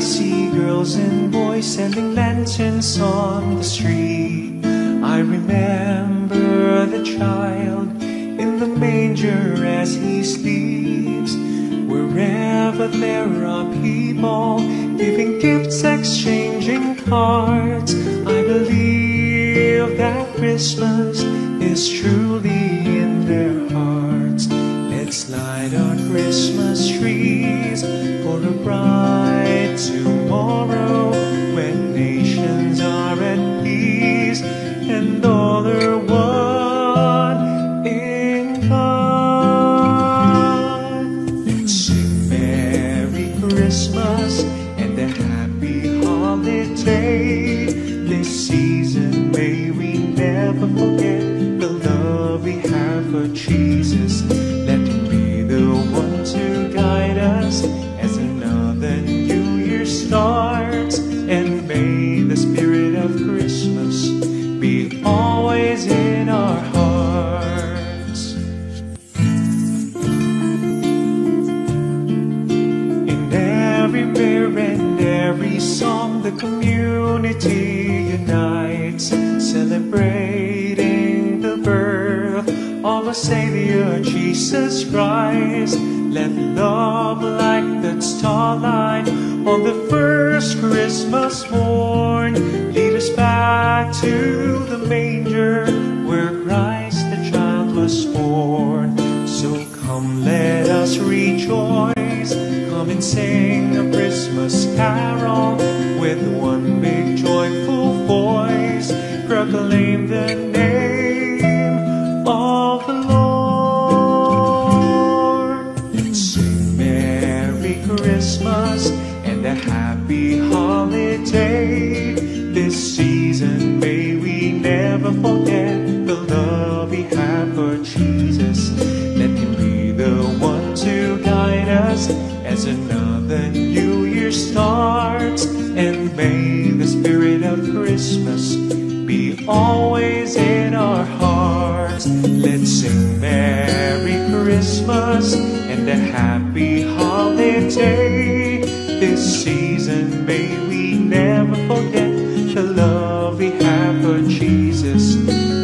see girls and boys selling lanterns on the street. I remember the child in the manger as he sleeps. Wherever there are people giving gifts, exchanging cards, I believe that Christmas is truly in their hearts. Let's light our Christmas trees for a bright tomorrow, when nations are at peace and all are one in God. Let's sing Merry Christmas and a happy holiday. This season may we never forget the love we have for Jesus. Let Him be the one to guide us as another new year starts, and may the spirit of Christmas be always in our hearts. In every prayer and every song, the community unites, celebrating the birth of our Savior Jesus Christ. Let love like that starlight on the first Christmas morn lead us back to the manger where Christ the child was born. So come, let us rejoice, come and sing a Christmas carol with one big joyful voice, proclaim the name of the Lord. Let's sing Merry Christmas and a happy holiday. This season may we never forget the love we have for Jesus. Let Him be the one to guide us as another new year starts, and may the spirit of Christmas be always in our hearts. Let's sing Merry Christmas and a happy holiday. This season may we never forget the love we have for Jesus.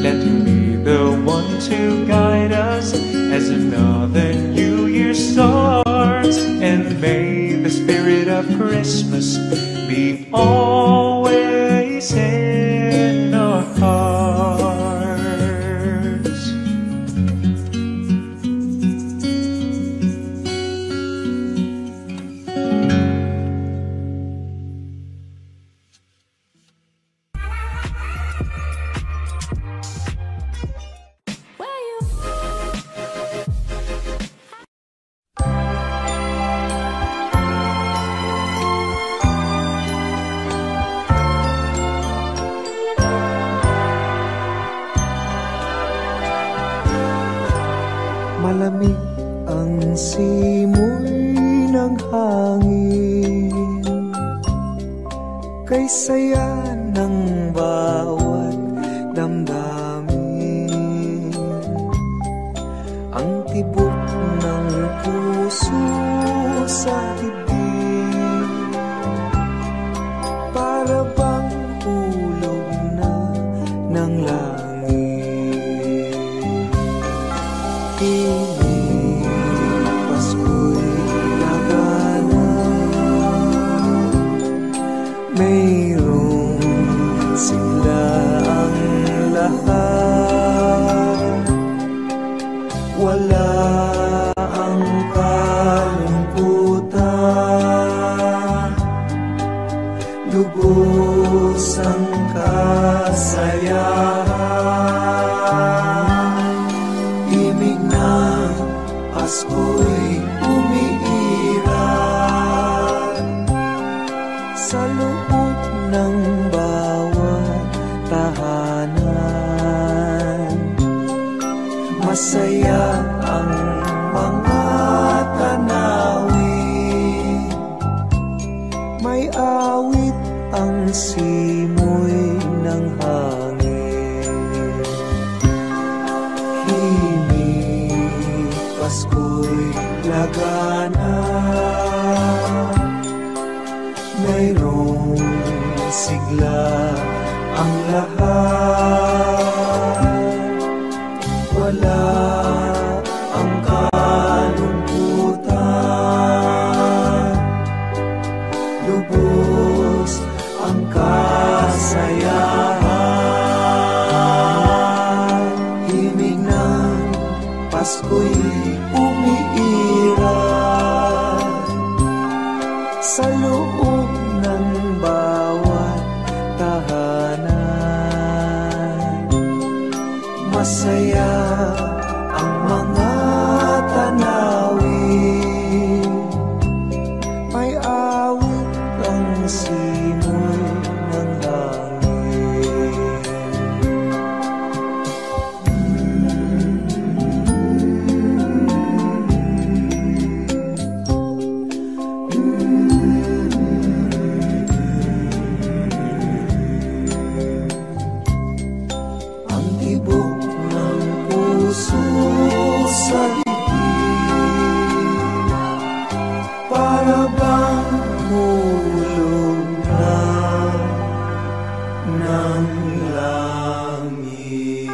Let Him be the one to guide us as another new year starts, and may the spirit of Christmas be always in our hearts. Malamig ang simoy ng hangin, kay saya ng bawat damdamin. Ang tibok ng puso sa dibdib, para bang hulog na ng langit. Pasko'y lagana, mayroong sigla ang lahat. Wala ang kalungkutan, lubos ang kasayahan. Ibig ng Pasko'y umiiral sa loob ng bawat tahanan. Masaya ang mga tanawin, may awit ang simoy ng hangin. Himig Pasko'y lagana, sa loob ng bawat tahanan. Masaya ang mga tanawin, may awit ang simoy ng hangin. Ang tibok ng puso sa dibdib, para bang hulog na ng langit.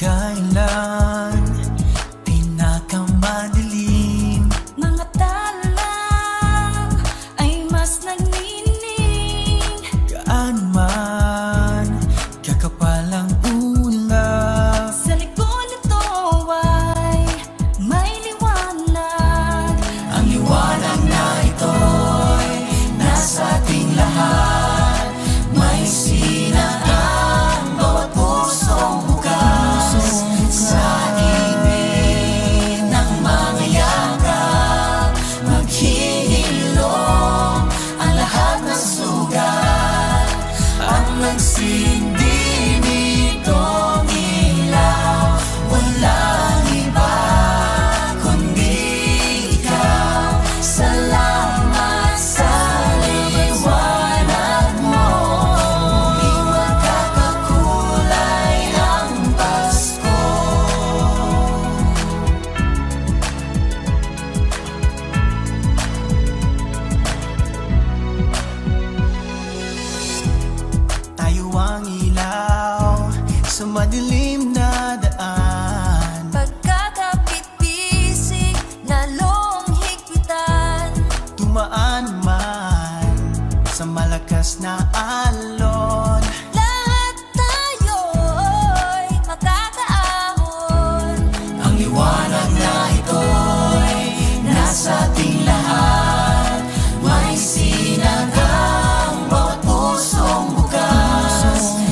Kailan pinakamadilim, mga tala ay mas nagnining. gaano man kakapal ang ulap, Sa likod nito ay may liwanag. ang liwanag na ito'y nasa ating lahat. May sinagang bawat pusong bukas sa init ng mga yakap. Maghihilom ang lahat ng sugat, ang nagsindi nitong ilaw. Walang iba kundi ikaw. Salamat sa liwanag mo, muling magkakakulay ang Pasko. Tayo ang ilaw sa madilim na daan, Pagkakapit-bisig, lalong higpitan. tumaan man sa malakas na alon. Lahat tayo'y makakaahon. Ang liwanag na ito'y nasa ating lahat. May sinagang bawat pusong bukas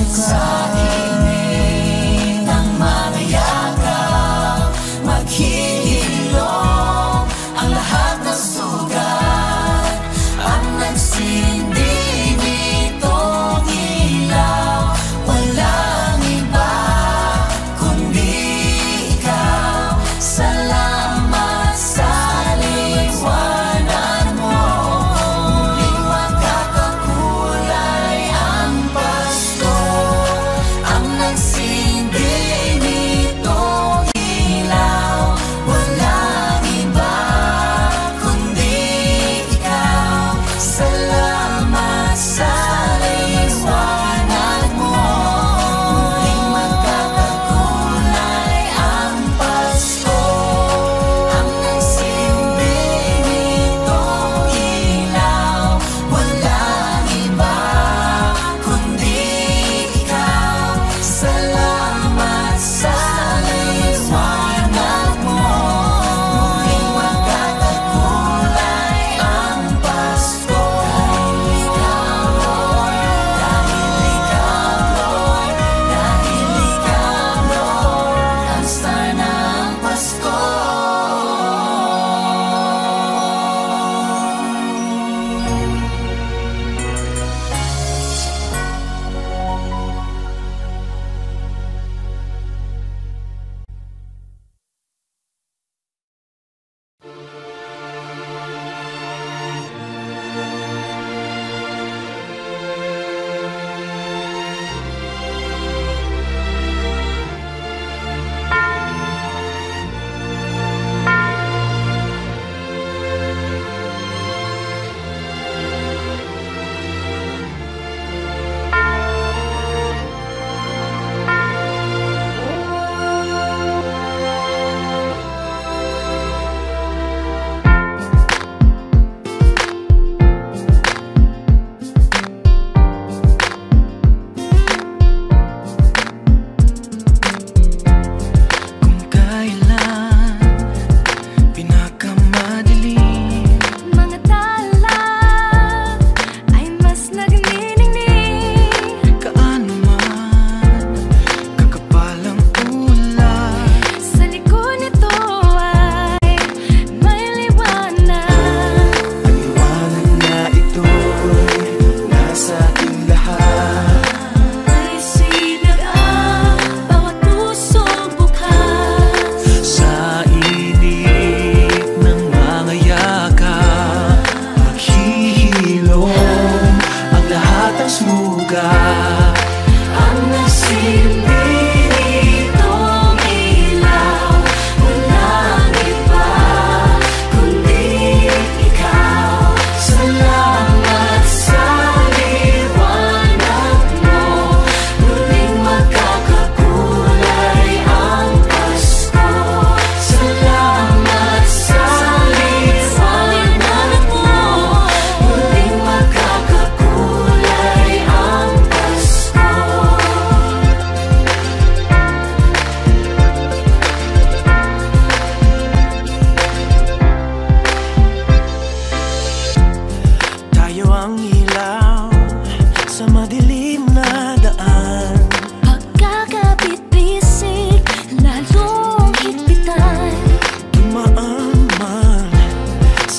sa init ng mga yakap. Maghihilom ang lahat ng sugat, ang nagsindi nitong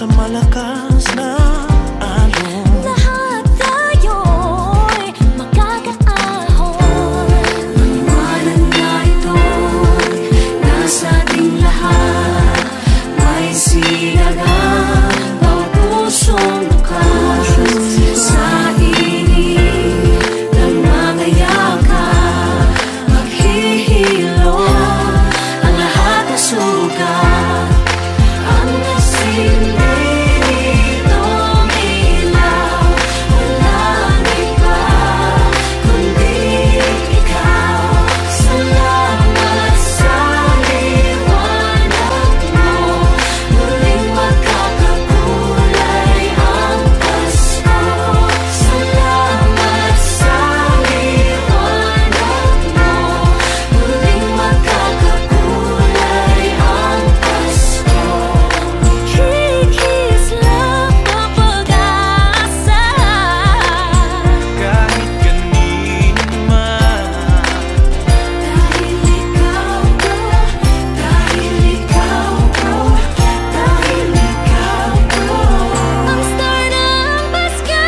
sa malakas na alon. Lahat tayo'y makakaahon. Maliwanag na ito'y nasa ating lahat. May sinagang bawat pusong bukas. Sa init ng mga yakap, maghihilom ang lahat ng sugat. Ang nasilbi nitong ilaw, walang iba kundi ikaw. Salamat sa liwanag mo, muling magkakakulay ang Pasko. Salamat sa liwanag mo, muling magkakakulay ang Pasko. Kikislap ang pag-asa. Kahit kanino man, Dahil ikaw ko, dahil ikaw ko, dahil ikaw ko. Ang star ng Pasko.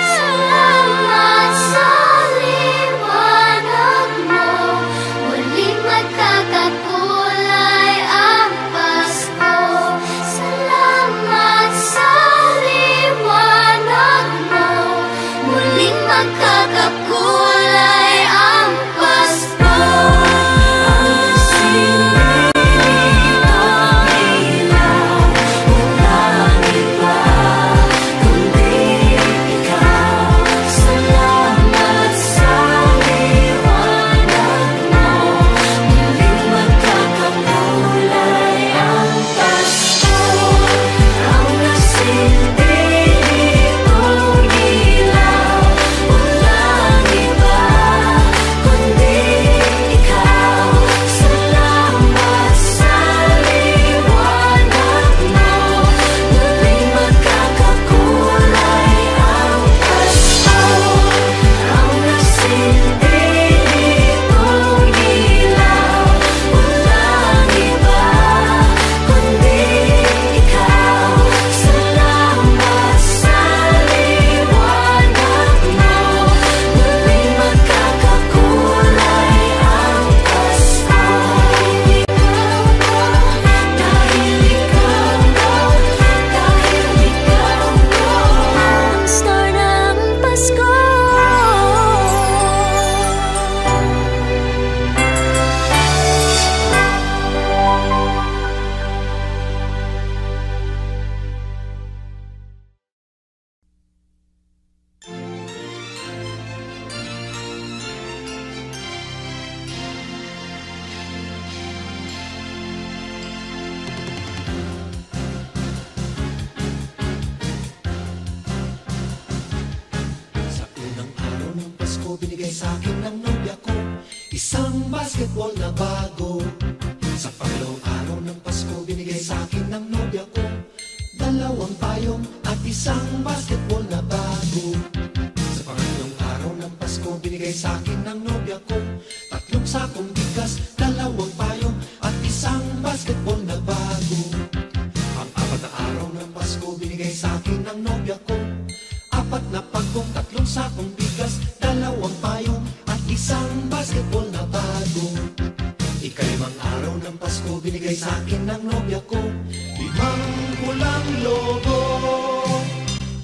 Salamat sa liwanag mo, muling magkakakulay ang Pasko. Salamat sa liwanag mo, muling magkakakulay ang Pasko. Ang silbi ng ilaw, walang iba kundi ikaw. Salamat sa liwanag mo, muling magkakakulay ang Pasko. Ang nasilbi nitong ilaw, walang iba kundi ikaw. Salamat sa liwanag mo, muling magkakakulay ang Pasko. Ang nasilbi nitong ilaw, walang iba kundi ikaw. Salamat sa liwanag mo, muling magkakakulay ang Pasko. Dahil ikaw ko, dahil ikaw ko. Ang star ng Pasko. Sa unang araw ng Pasko, binigay sa akin ng nobya ko isang basketball na bago. Sa pangalawang araw ng Pasko, binigay sa akin ng nobya ko dalawang payong at isang basketball na bago. Sa pangatlong araw ng Pasko, binigay sa akin ng nobya ko tatlong sakong bigas, dalawang payong at isang basketball na bago. Pang-apat na araw ng Pasko, binigay sa akin ng nobya ko apat na pagkong, tatlong sakong bigas, dalawang payong at isang basketball na bago. Ikalimang araw ng Pasko, binigay sa akin ng nobya ko 5 pulang logo,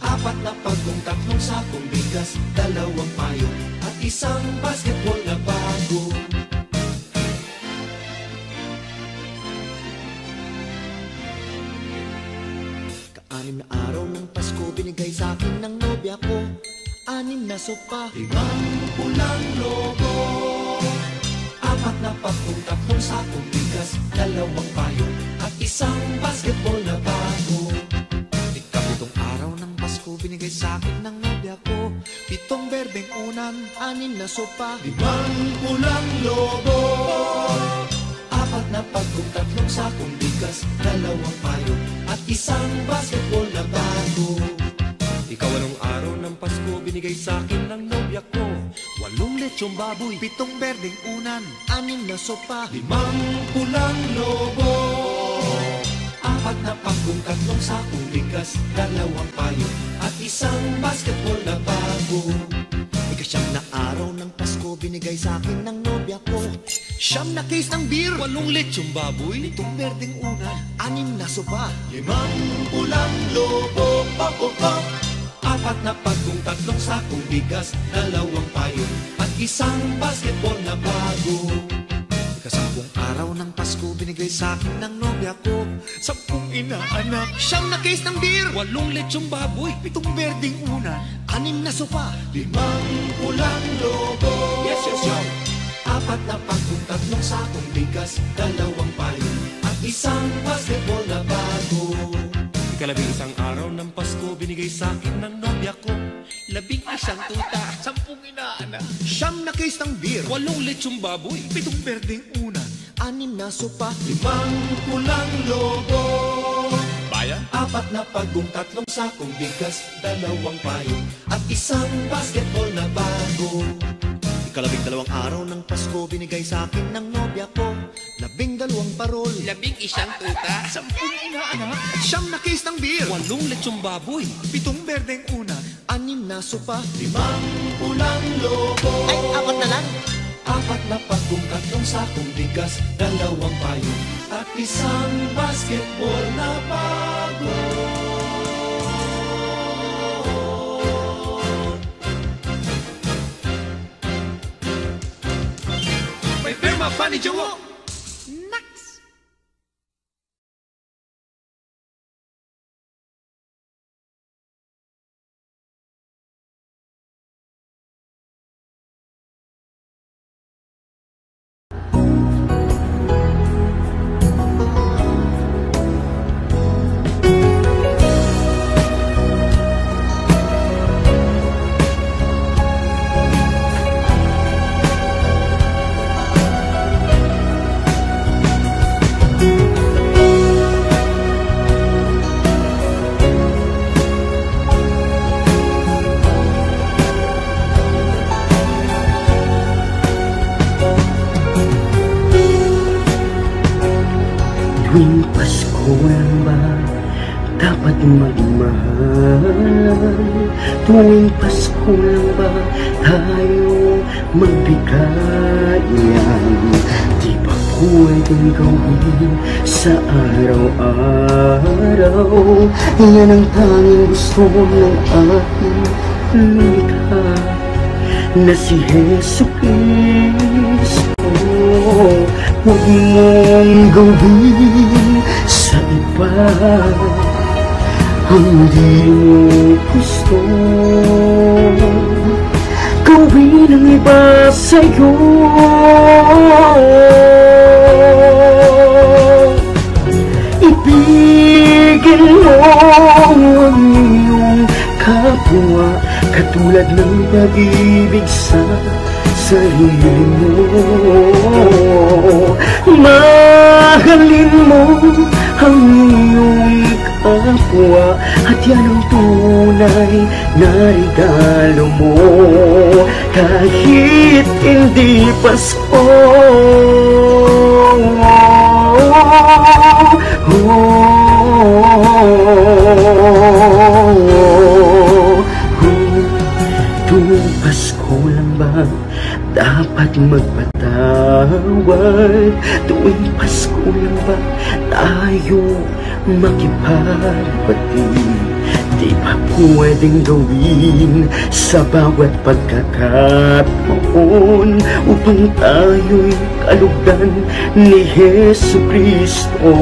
apat na pagkong, tatlong sakong bigas, dalawang payong at isang basketball na bago. Anim na araw ng Pasko, binigay sa akin ng nobya ko 6 na sopa, 5 pulang logo, apat na pagkong, tatlong sakong bigas, dalawang payong at isang basketball na bago. Ikapitong araw ng Pasko, binigay sa akin ng nobya ko 7 berdeng unan, 6 na sopa, 5 pulang logo, apat na pagkong, tatlong sakong bigas, dalawang payong at isang basketball na bago. Ikaw-walong araw ng Pasko, binigay sa akin ng nobya ko 8 lechong baboy, 7 berdeng unan, 6 na sopa, 5 pulang lobo, apat na pagkong, tatlong sakong bigas, dalawang payo, at isang basketball na bago. Ikasyam na araw ng Pasko, binigay sa akin ng nobya ko. Siyam na case ng beer, 8 lechong baboy, 7 berdeng unan, 6 na sopa, 5 pulang lobo, pop. Apat na pagkong, tatlong sakong bigas, dalawang payo, at isang basketball na bago. Ikasampung araw ng Pasko, binigay sa akin ng nobya ko 10 inaanak, 9 na case ng beer, 8 lechong baboy, 7 berdeng unan, 6 na sopa, 5 pulang lobo. Yes. Apat na pagkong, tatlong sakong bigas, dalawang payo, at isang basketball na bago. Ikalabing-isang araw ng Pasko, binigay sa akin ng nobya ko 11 tuta, 10 inaanak, 9 na case ng beer, 8 lechong baboy, 7 berdeng unan, 6 na sopa, 5 pulang lobo. Bayan? Apat na pagkong, tatlong sakong bigas, dalawang payo, at isang basketball na bago. Ikalabing-dalawang araw ng Pasko, binigay sa akin ng nobya ko 12 parol, 11 tuta, 10 inaanak, at 9 na case ng beer, 8 lechong baboy, 7 berdeng unan, 6 na sopa, 5 pulang lobo. Ay, apat na lang. Apat na pagkong, tatlong sakong bigas, dalawang payo, at isang basketball na bago. May firma pa ni Jowo. Next. Tuwing Pasko lang ba dapat magmahal? Tuwing Pasko lang ba tayo magbigayan? Di ba pwedeng gawin sa araw-araw? Yan ang tanging gusto ng ating lumikha, na si Jesu Cristo. Huwag mong gawin sa iba ang di mo gusto. Gawin ang iba sa'yo. Ibigin mo ang iyong kapwa, katulad ng pag-ibig sa sarili mo. Mahalin mo ang iyong kapwa, at yan ang tunay na regalo mo. Kahit hindi Pasko, tuwing Pasko lang ba dapat magpatawad? Tuwing Pasko lang ba tayo makipagbati? Di ba pwedeng gawin sa bawat pagkakataon upang tayo'y kalugdan ni Jesu Cristo?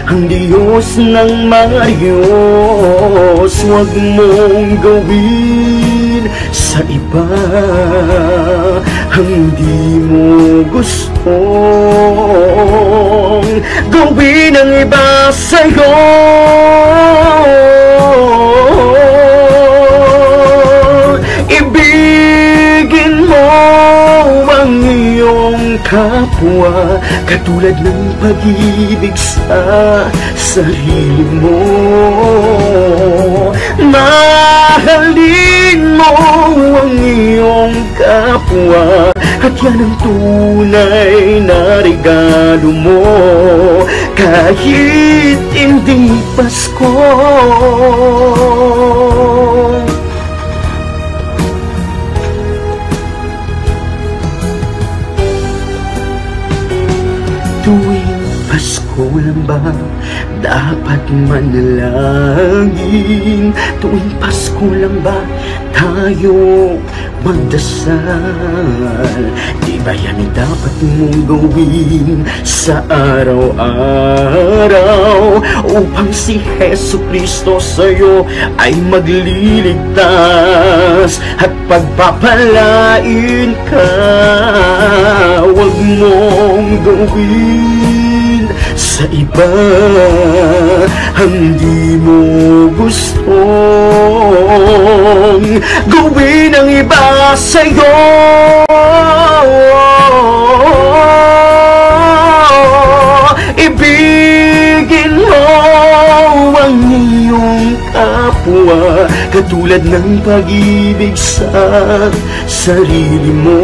Ang Diyos ng mga Diyos, huwag mong gawin sa iba ang di mo gusto. Gawin ang iba sa'yo. Ibigin mo ang iyong kapwa, katulad ng pag-ibig sa sarili mo. Mahalin mo ang iyong kapwa, at yan ang tunay na regalo mo. kahit hindi Pasko. Tuwing Pasko lang ba dapat manalangin? Tuwing Pasko lang ba tayo magdasal? Di ba yan ay dapat mong gawin sa araw-araw upang si Jesucristo sa'yo ay magliligtas at pagpapalain ka? Huwag mong gawin sa iba hindi mo gustong gawin ang iba sa'yo. Ibigin mo ang iyong kapwa katulad ng pag-ibig sa sarili mo.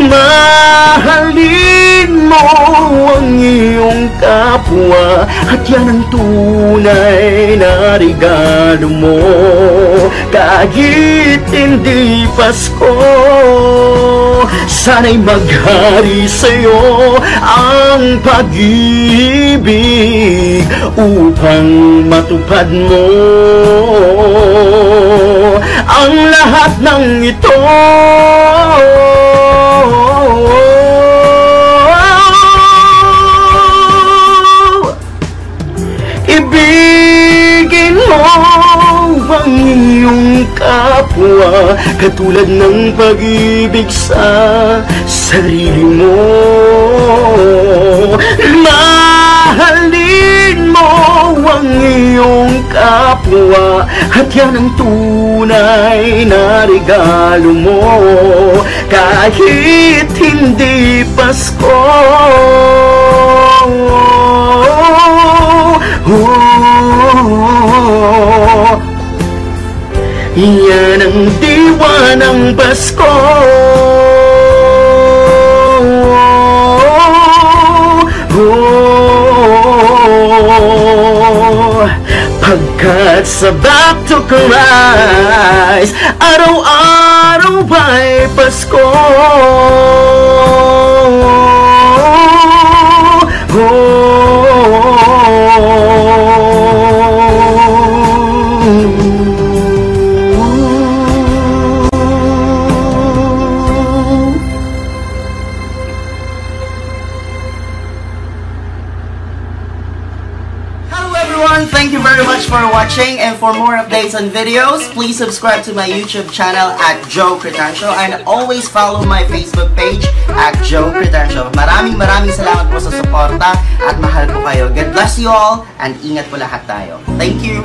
Mahalin mo ang iyong kapwa at yan ang tunay na regalo mo kahit hindi Pasko. Sana'y maghari sa'yo ang pag-ibig upang matupad mo ang lahat ng ito. Ibigin mo ang iyong kapwa katulad ng pag-ibig sa sarili mo. Mahalin mo ang iyong kapwa at yan ang tunay na regalo mo kahit hindi Pasko. Yan ang diwa ng Pasko. Pagkat sa back to Christ, araw-araw ay Pasko. Thank you very much for watching, and for more updates and videos, please subscribe to my YouTube channel at Joe Cretancio and always follow my Facebook page at Joe Cretancio. Maraming salamat po sa suporta at mahal po kayo. God bless you all and ingat po lahat tayo. Thank you!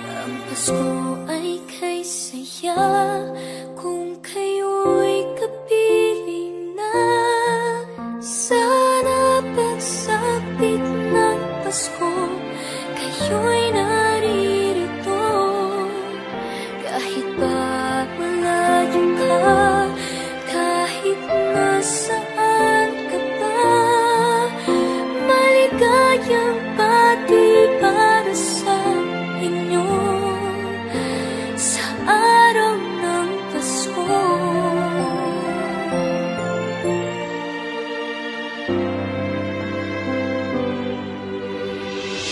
Ang Pasko ay kay saya kung kayo'y kapiling na. Sana pagsapit ng Pasko, kayo'y naririto. Kahit pa malayo ka, kahit nasaan ka pa, maligayang pati para sa inyo sa araw ng Pasko.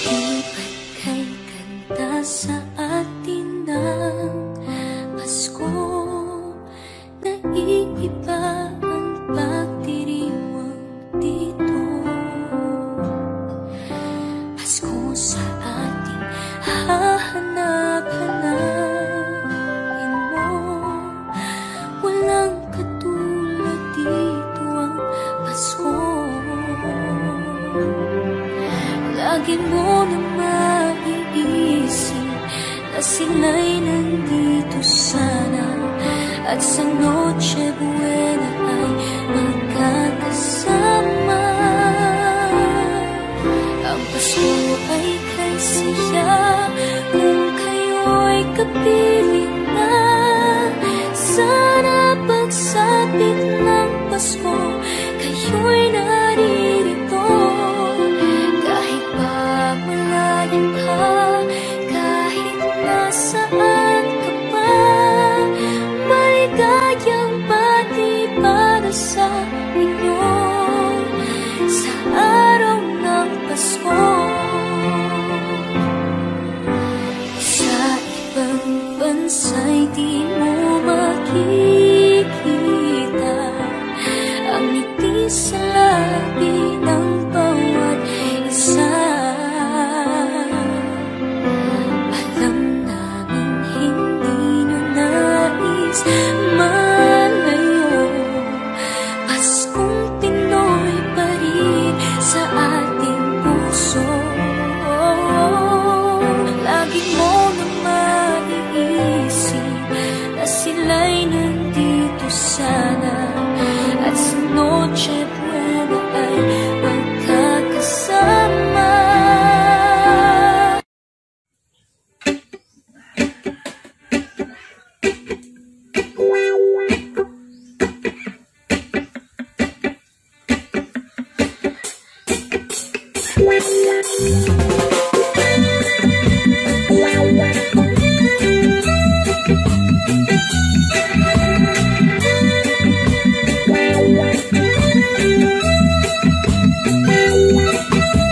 Di ba't kay kanta sa atin ng Pasko, naiiba ang pagdiriwang dito. Pasko sa ating hahanap-hanapin mo. Walang katulad dito ang Pasko. Lagi mo na maiisip na sila'y nandito sana, at sa Noche Buena ay magkakasama. Ang Pasko ay kay saya kung kapiling na. Sana pagsapit ng Pasko, kayo'y naririto. Kahit pa malayo ka, kahit nasaan ka pa, maligayang pati para sa inyo sa araw ng Pasko. Sa ibang bansa'y di mo makikita ang ngiti sa labi ng bawat isa. Alam namin hindi nyo nais malayo, Paskong Pinoy pa rin sa ating puso. Lagi mo nang maiisip na sila'y nandito sana, at sa Noche Buena ay magkakasama.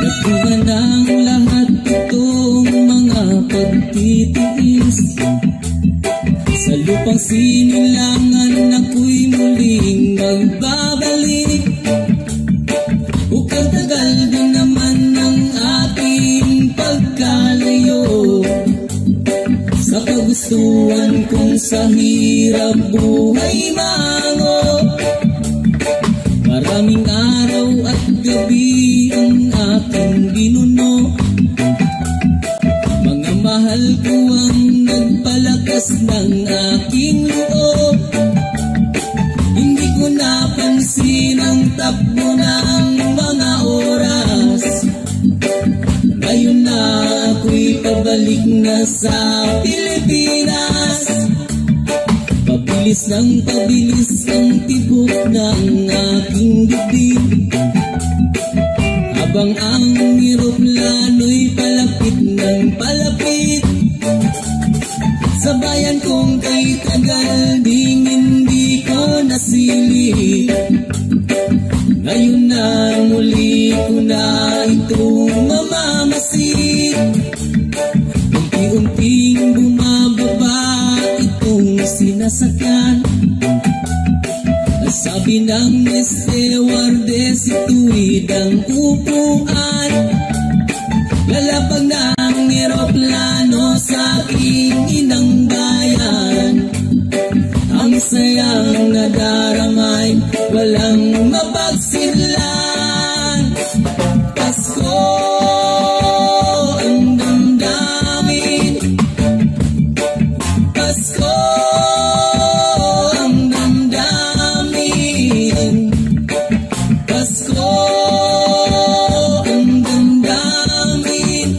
Nagbunga ng lahat itong mga pagtitiis. Sa lupang sinilangan ako'y muling magbabalik. Bukang tagal din naman ang ating pagkalayo. Sa kagustuhan kong sa hirap buhay mango, maraming araw at gabi ang aking ginuno. Mga mahal ko ang nagpalakas ng aking loob. Hindi ko napansin ang takbo ng mga oras. Ngayon na ako'y pabalik na sa Pilipinas. Pabilis ng pabilis ang tibok ng aking dibdib, habang ang eroplano'y palapit ng palapit. Sa bayan kong kay tagal ding hindi ko nasilip. Ngayon na muli ko na itong mamamasid. Unti-unting bumababa itong sinasakyan. Sabi ng stewardess, ituwid ang upuan. Lalapag ng eroplano sa aking inang bayan. Ang sayang nadaramay, walang mapagsidlan. Pasko ang damdamin, Pasko ang damdamin, Pasko ang damdamin,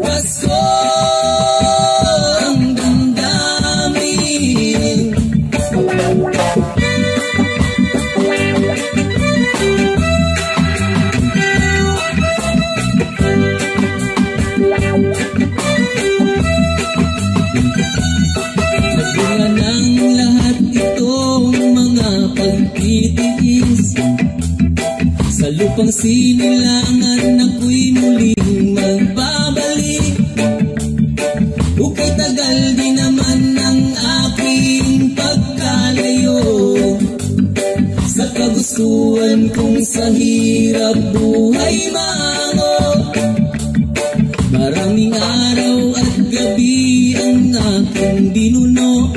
Pasko ang damdamin. Nagbunga ng lahat itong mga pagtitiis. Sa lupang sinilangan ako'y muling magbabalik. Ukay tagal din naman ang aking pagkalayo. Sa kagustuhan kong sa hirap buhay mango, maraming araw at gabi ang aking binuno.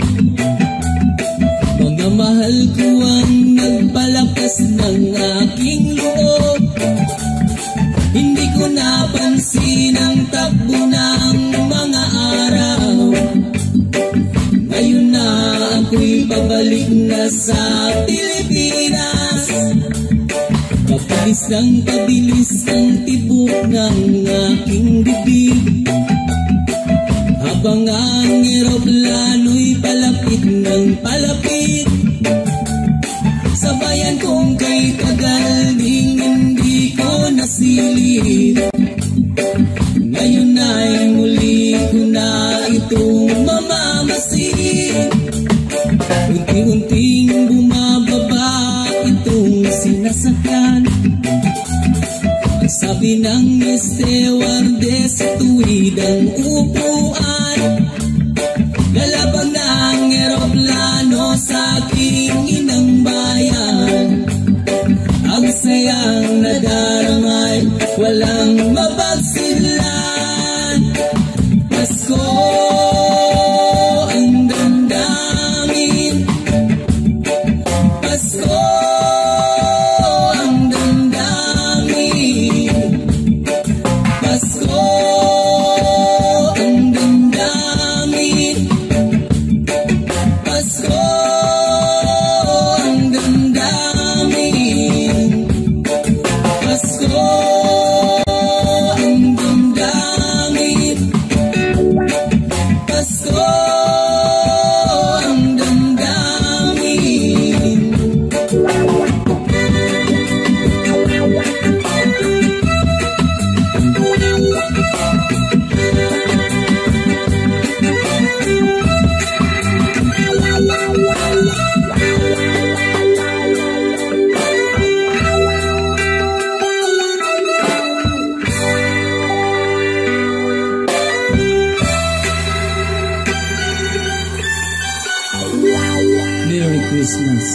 Mga mahal ko ang nagpalakas ng aking loob. Hindi ko napansin ang takbo ng mga araw. Ngayon na ako'y pabalik na sa Pilipinas. Pabilis ng pabilis ang tibok ng aking bibig, Habang ang eroplano'y palapit ng palapit, sabayan kong kay tagal ding hindi ko nasilip. Ngayon ay muli ko na itong mamamasid. Unti-unting bumababa itong sinasakyan. Ang sabi ng stewardess sa tuwid ang upuan, lalabang ng eroplano sa aking inang bayan. Ang sayang nadarangay, walang mapagsilan. Pasko ang damdamin, Pasko ang damdamin, Pasko ang damdamin, Pasko ang damdamin, Pasko ang damdamin, Pasko ang damdamin. Merry Christmas.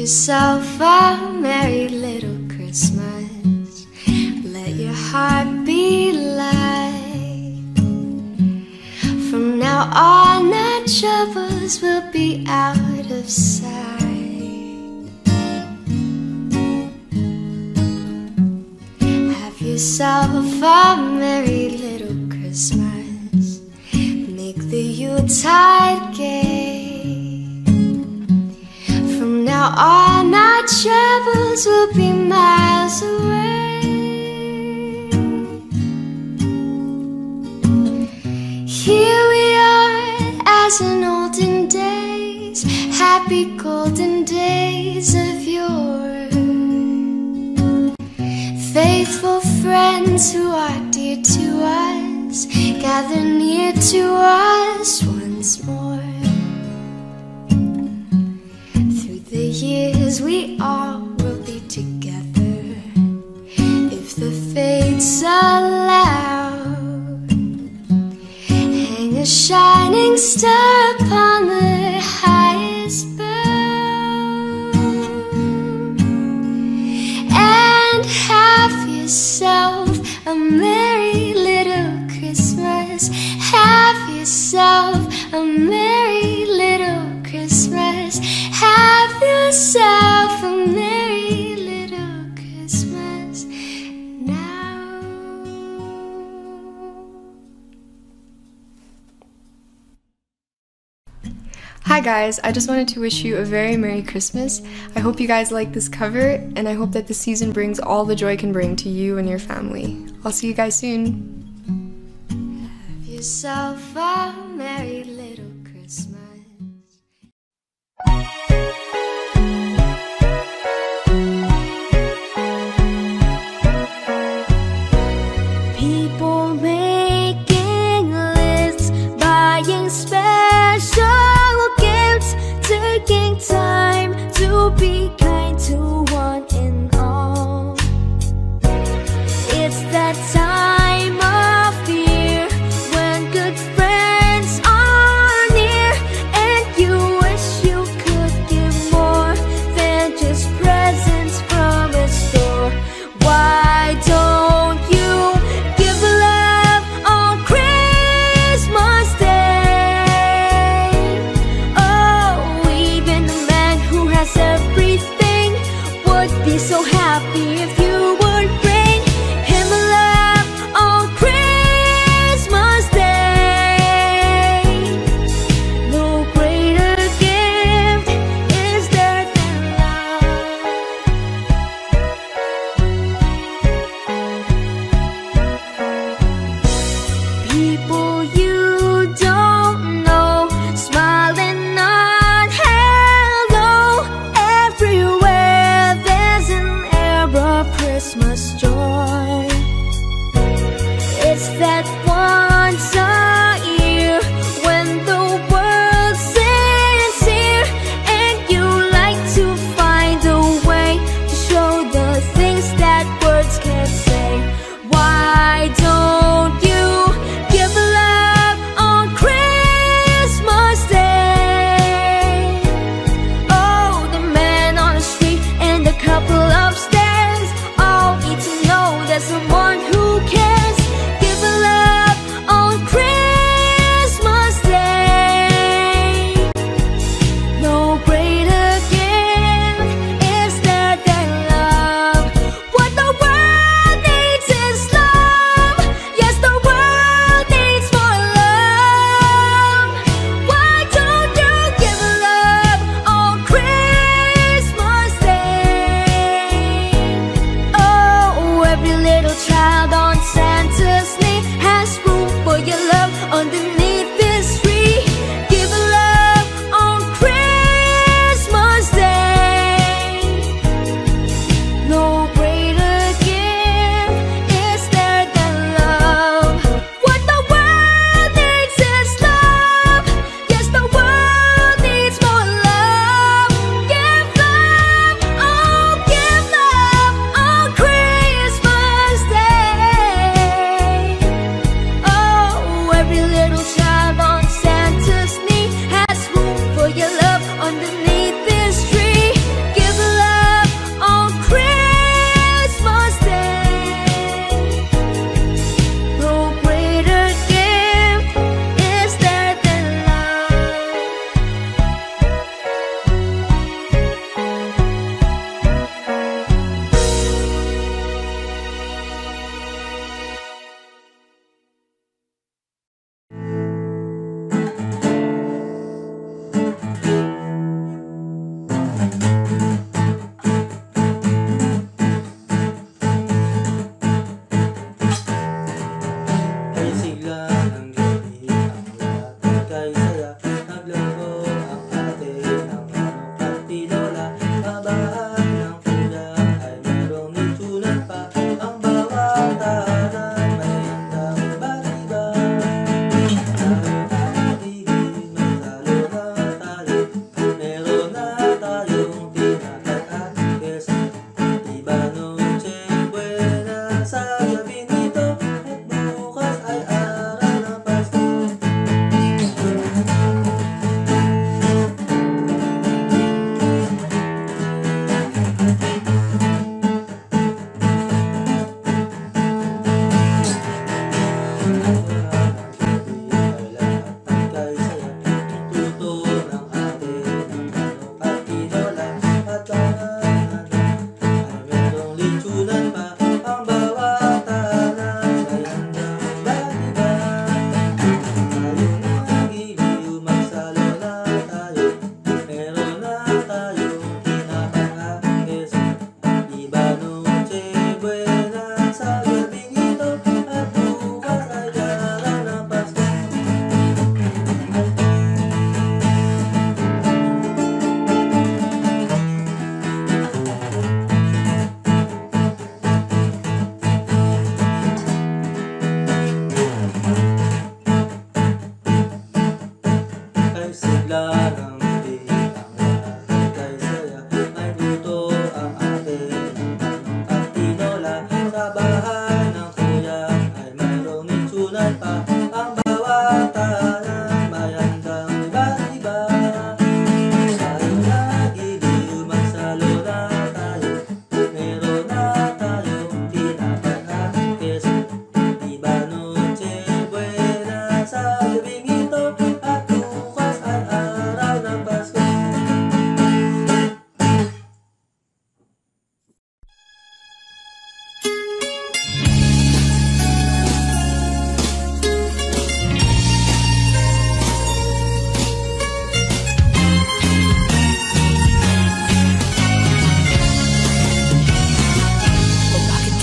yourself a merry little Christmas. Let your heart be light. From now on, our troubles will be out of sight. Have yourself a merry little Christmas. Make the Yuletide gay. From now on, our troubles will be miles away. Here we are as in olden days, happy golden days of yore. Faithful friends who are dear to us, gather near to us once more. Through the years we all will be together, if the fates allow. Hang a shining star upon the highest bough, and have yourself a merry little Christmas. Have yourself a merry little Christmas. Have yourself a merry little Christmas now. Hi guys, I just wanted to wish you a very Merry Christmas. I hope you guys like this cover, and I hope that the season brings all the joy it can bring to you and your family. I'll see you guys soon. Have yourself a merry little Christmas. People making lists, buying special gifts, taking time to be kind to one and all. It's that time of year when good friends are near, and you wish you could give more than just presents from a store. Why don't you give love on Christmas Day? Oh, even the man who has everything would be so happy if you would bring him love on Christmas Day. No greater gift is there than love. People you don't know, smiling on hello. Everywhere there's an air of Christmas joy. It's that once a year when the world's sincere, and you like to find a way to show the things that words can't say. Why don't you give love on Christmas Day? Oh, the man on the street and the couple upstairs all need to know there's someone who cares. Give love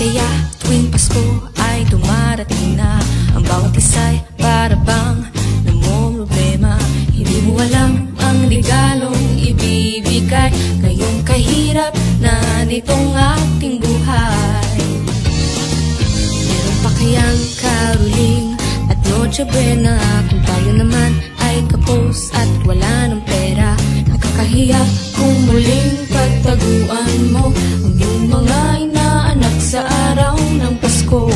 Kaya tuwing Pasko ay dumarating na, ang bawat isa'y para bang namomroblema. Hindi mo alam ang regalong ibibigay ngayong kahirap na nitong ating buhay. Meron pa kayang caroling at Noche Buena kung tayo naman ay kapos at wala ng pera? Nakakahiya kung muling pagtaguan mo ang iyong mga inaanak sa araw ng Pasko.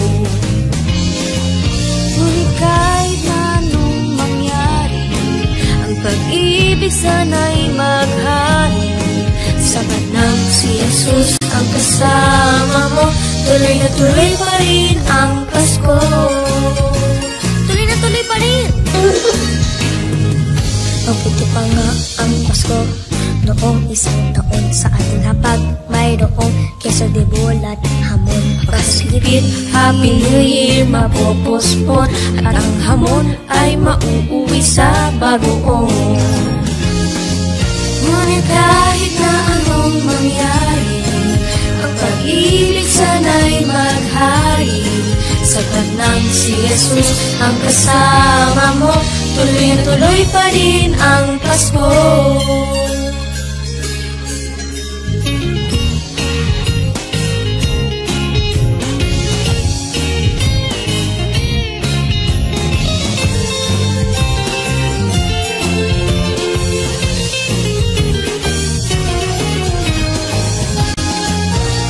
Ngunit kahit na anong mangyari, ang pag-ibig sana'y maghari. Sapat ng si Jesus ang kasama mo, tuloy na tuloy pa rin ang Pasko. Tuloy na tuloy pa rin. Mabuti pa nga ang Pasko noong isang taon sa ating hapag. Mayroong keso de bulat, hamon, pagkasilipit. Happy New Year mapopospon at ang hamon ay mauuwi sa bagoong. Ngunit kahit na anong mangyari, ang pag-ibig sana'y maghari. Sapat ng si Jesus ang kasama mo, tuloy na tuloy pa rin ang Pasko.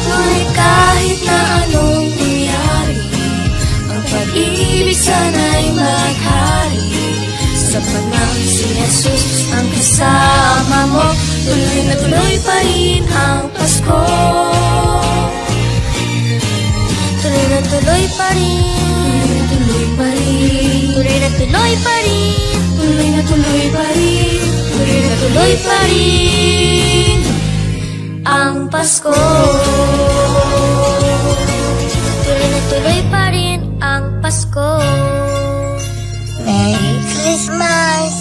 Ngunit kahit na anong mangyari, ang pag-ibig sana'y maghari. Sapat ng si Jesus ang kasama mo, tuloy na tuloy pa rin ang Pasko. Tuloy na tuloy pa rin, tuloy pa rin, tuloy na tuloy pa rin, tuloy na tuloy pa rin, tuloy na tuloy pa rin ang Pasko. Tuloy na tuloy pa rin ang Pasko. Merry Christmas!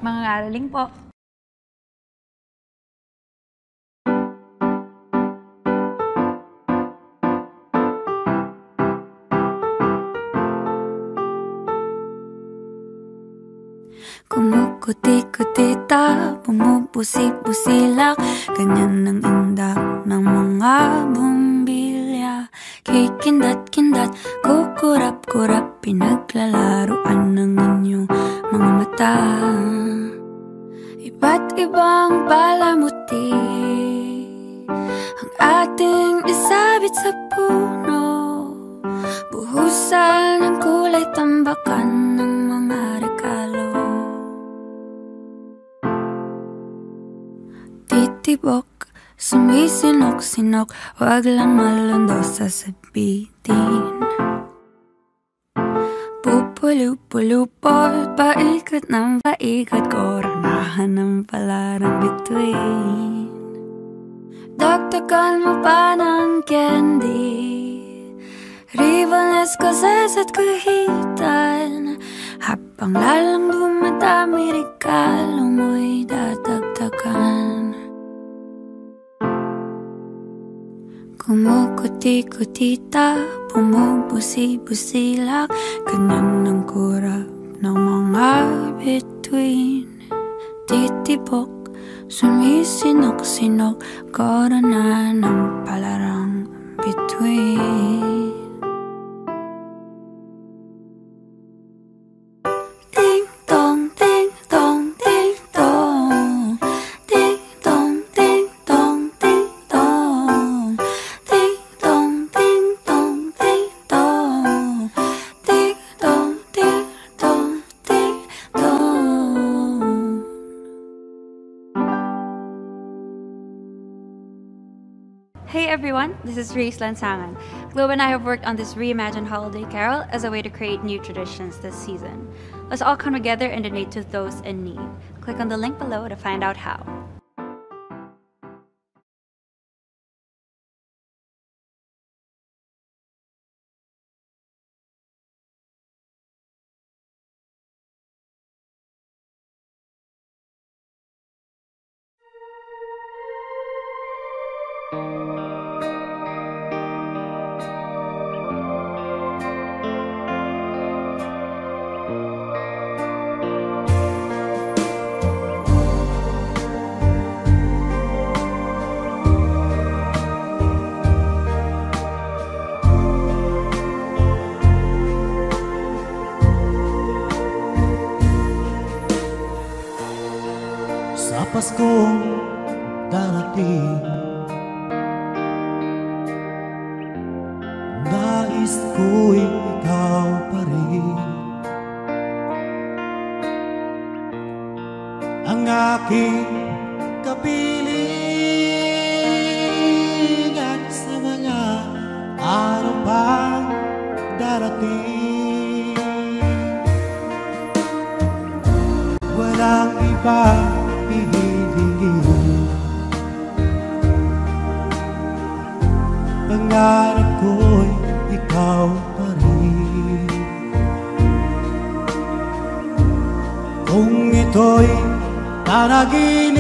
Mga araling po. Kumukuti-kutita, bumubusi-busilak, ganyan ang indak ng mga bumbilya. Kikindat-kindat, kukurap-kurap, pinaglalaruan ng inyong mga mata. Iba't ibang palamuti ang ating isabit sa puno, buhusan ng kulay, tambakan ng mga regalo. Titibok, sumisinok-sinok, wag lang malundo sasabitin. Pupulupulupot, paikot ng paikot, koronahan ng palarang bituin. Dagdagan mo pa ng candy, ribbon, escoses at kahitan. Habang lalang dumadami, regalo mo'y dadagdagan. Kumukuti-kutita, bumubusi-busilak, ganyan ang kurap ng mga bituin. Titibok, sumisinok-sinok, korona ng palarang bituin. Hey everyone, this is Reese Lansangan. Globe and I have worked on this reimagined holiday carol as a way to create new traditions this season. Let's all come together and donate to those in need. Click on the link below to find out how. Sa Paskong darating, nais ko'y ikaw pa rin ang aking kapiling, at sa mga araw pang darating, walang iba hihilingin. Pangarap ko'y ikaw pa rin. Kung ito'y panaginip,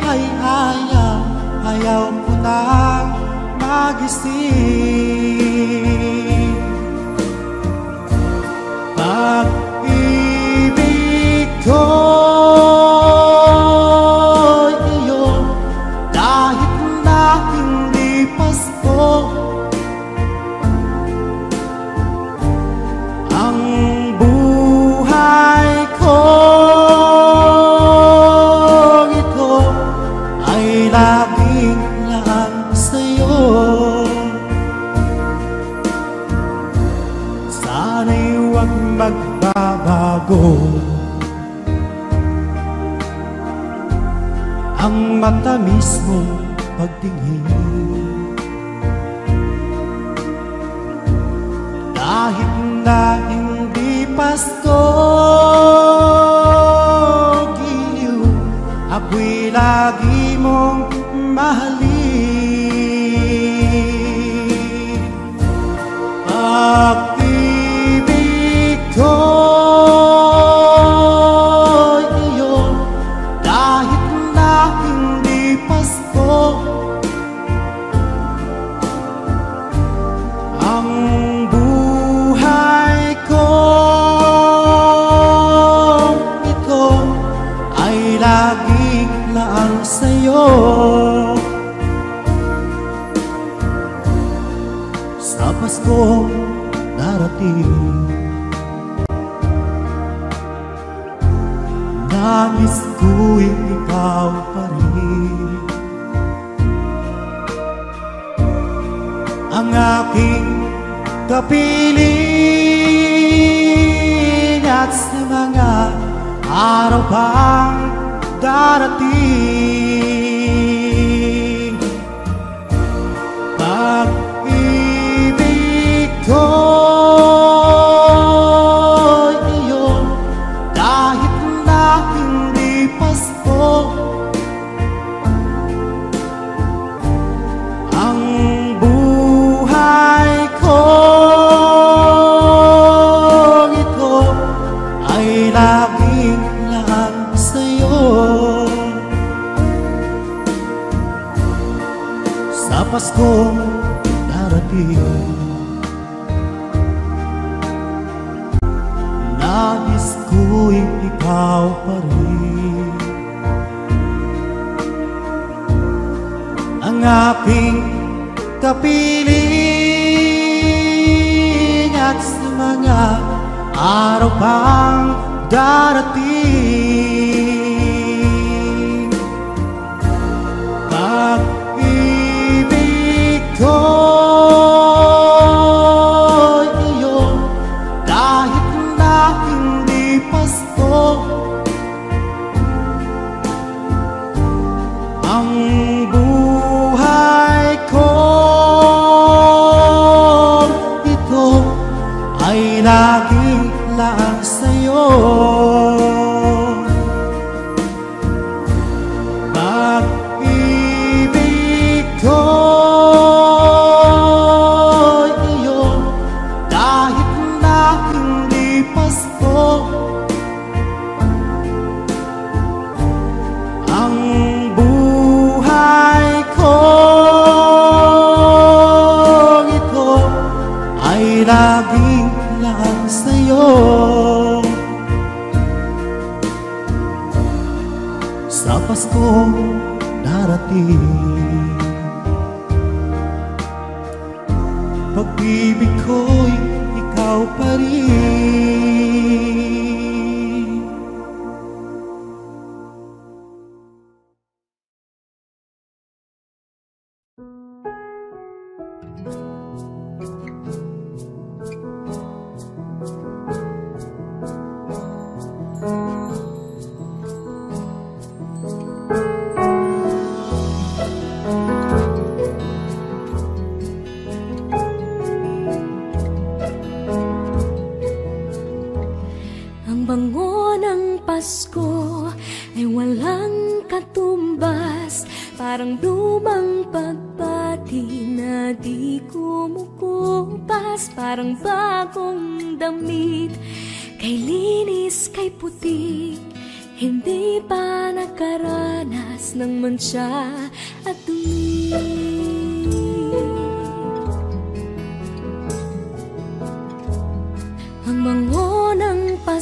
ay ayaw ko nang magising. Pag-ibig ko'y iyo, kahit na hindi Pasko. Ang buhay ko ito ay laging laan sa'yo. Sana'y huwag magbabago ang matamis mong pagtingin. Kahit na hindi Pasko, giliw, ako'y lagi mong mahalin. Pag-ibig ko'y iyo, kahit na hindi Pasko. Ang buhay ko ito ay laging laan sa'yo. Sa Paskong darating, nais ko'y ikaw pa rin. Ang aking kapiling at sa mga araw pang darating. Pag-ibig ko'y iyo, kahit na hindi Pasko. Ang buhay ko ito ay laging laan sa'yo. Sa Paskong darating, nais ko'y ikaw pa rin. Ang aking kapiling at sa mga araw pang darating. Pag-ibig ko'y iyo, kahit na hindi Pasko. Ang buhay ko ito ay laging laan sa'yo. Pag-ibig ko'y iyo, kahit na hindi Pasko. Ang buhay ko ito ay laging laan sa'yo. Sa Paskong darating, pag-ibig ko'y ikaw pa rin. Ang bango ng Pasko ay walang katumbas, parang lumang pagpati na di kumukupas, parang bagong damit, kay linis, kay puti, hindi pa nakaranas ng mantsa at dumi.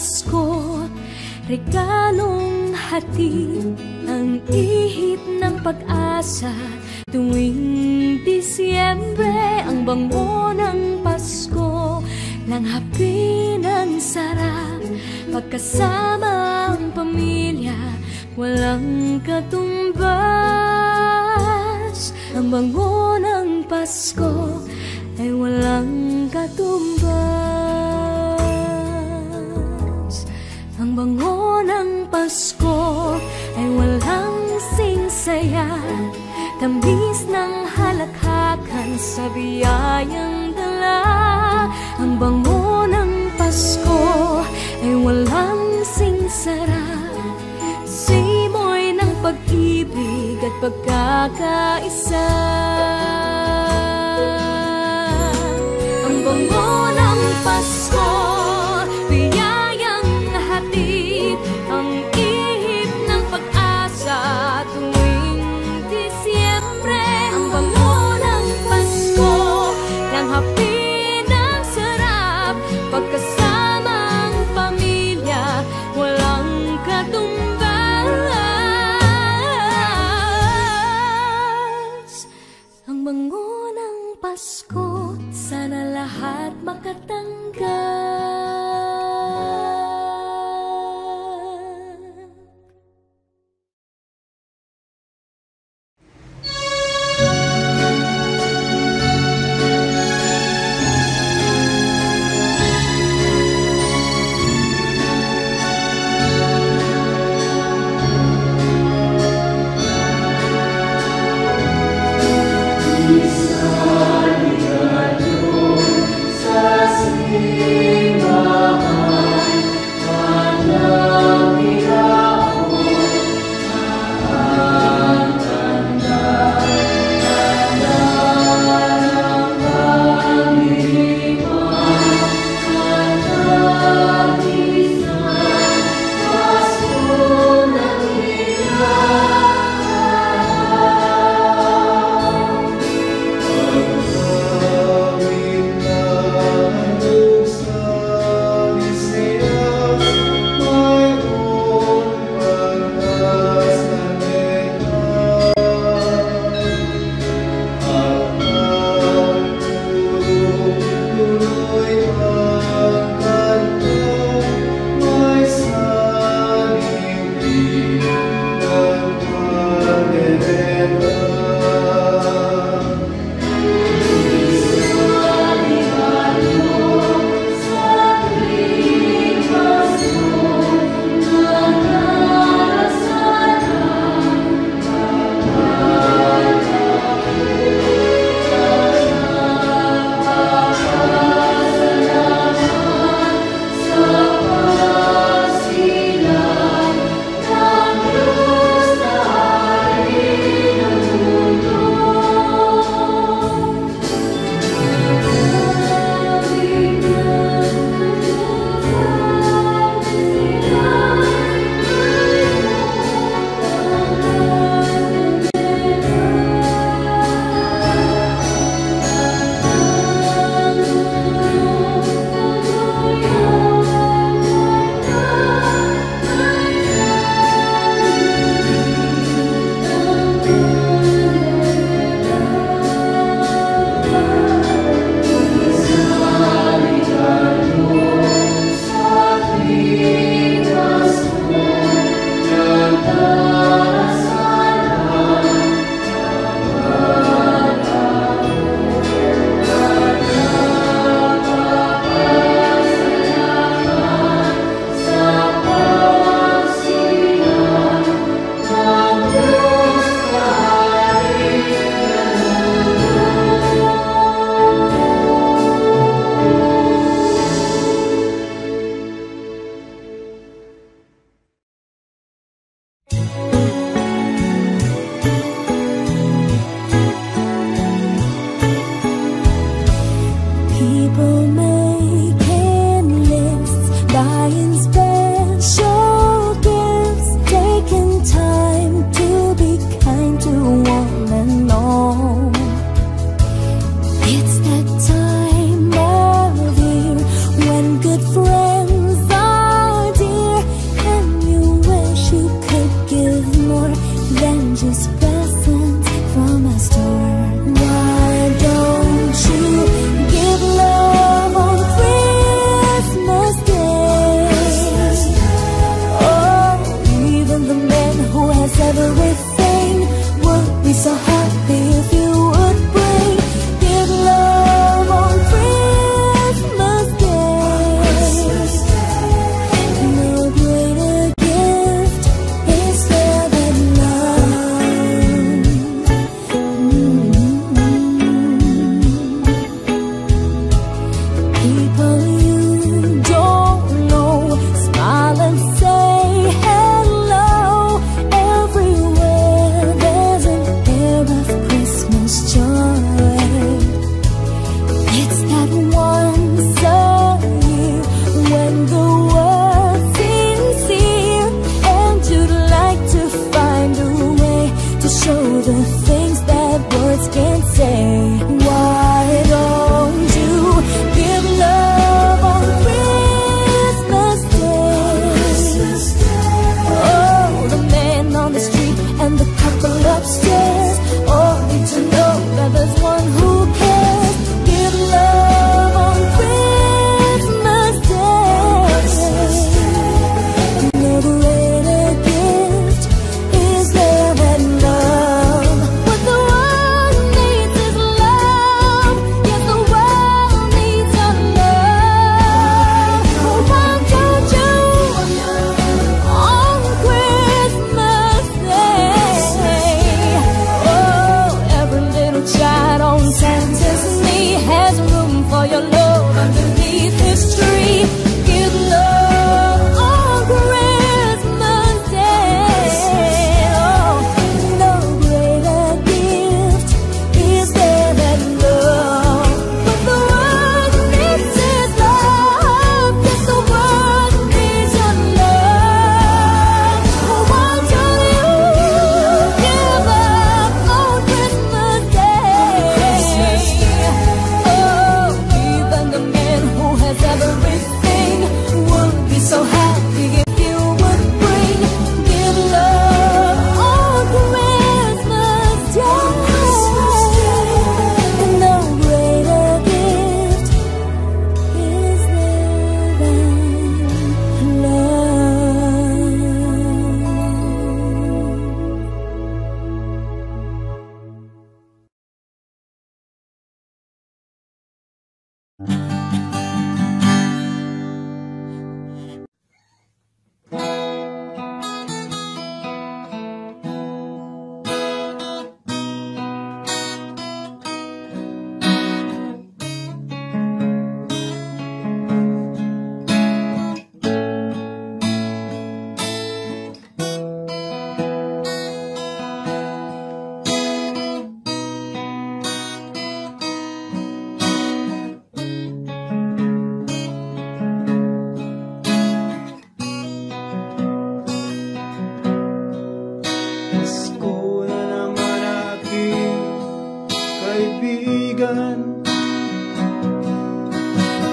Pasko, regalong hatid ang ihip ng pag-asa. Tuwing Disyembre, ang bango ng Pasko, langhapi ng sarap, pagkasama ang pamilya, walang katumbas. Ang bango ng Pasko ay walang katumbas. Ang bango ng Pasko ay walang singsaya, tamis ng halakhakan sa biyayang dala. Ang bango ng Pasko ay walang singsara, simoy ng pag-ibig at pagkakaisa. Ang bango ng Pasko, biyayang hatid ang ihip ng pag-asa. Tuwing Disyembre, ang bango ng Pasko, langhapi ng sarap, pagkasama ang pamilya, walang katumbas. Ang bango ng Pasko, sana lahat makatanggap. Sa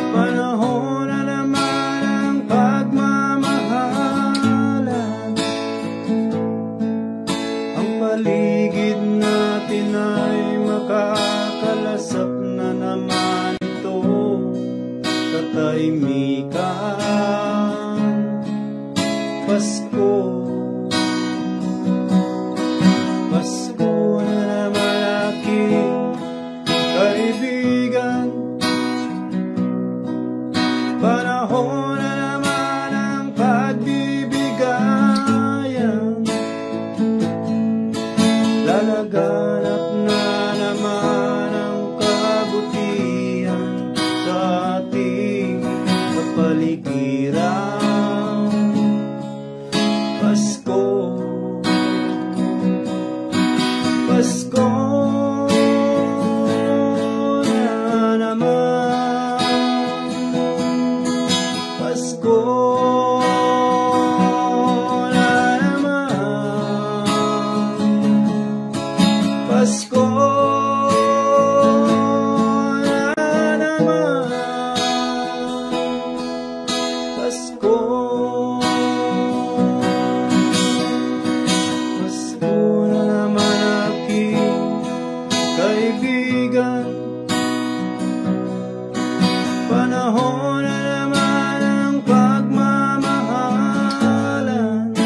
Panahon na naman ang pagmamahalan. Ang paligid natin ay makakalasap na naman ito. Katahimikan, Pasko. Pasko na naman aking kaibigan. Panahon na naman ang pagbibigayan. Lalaganap na naman ang kabutihan sa ating kapaligiran. Pasko, Pasko na naman. Pasko na naman. Pasko na naman. Pasko. Pasko na naman aking kaibigan. Panahon na naman ang pagmamahalan.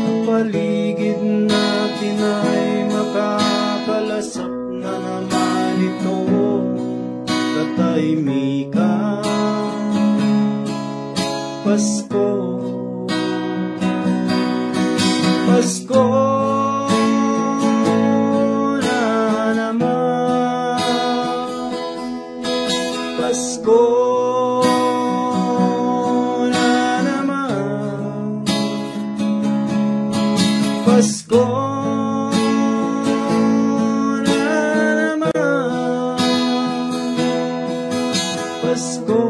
Ang paligid natin ay makakalasap na naman ito. Katahimikan, Pasko. Pasko na naman. Pasko na naman. Pasko na naman. Pasko.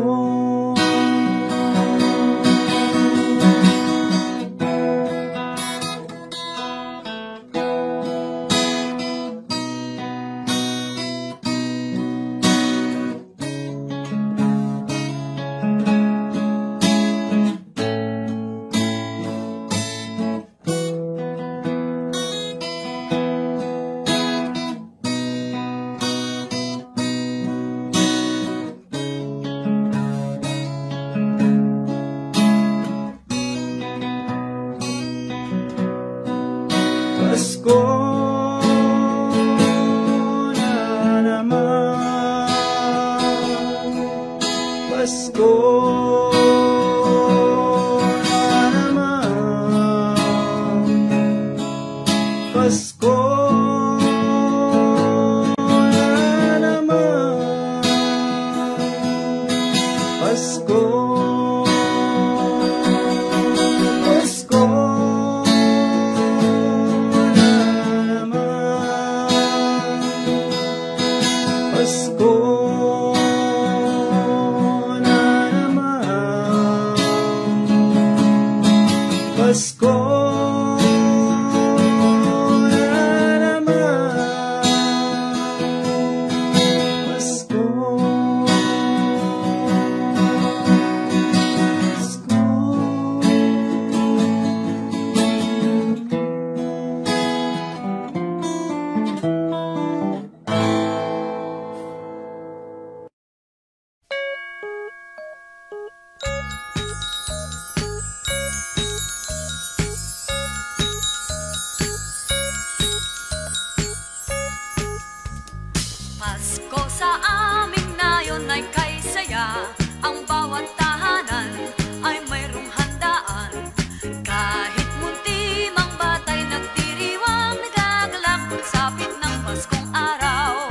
Paskong araw.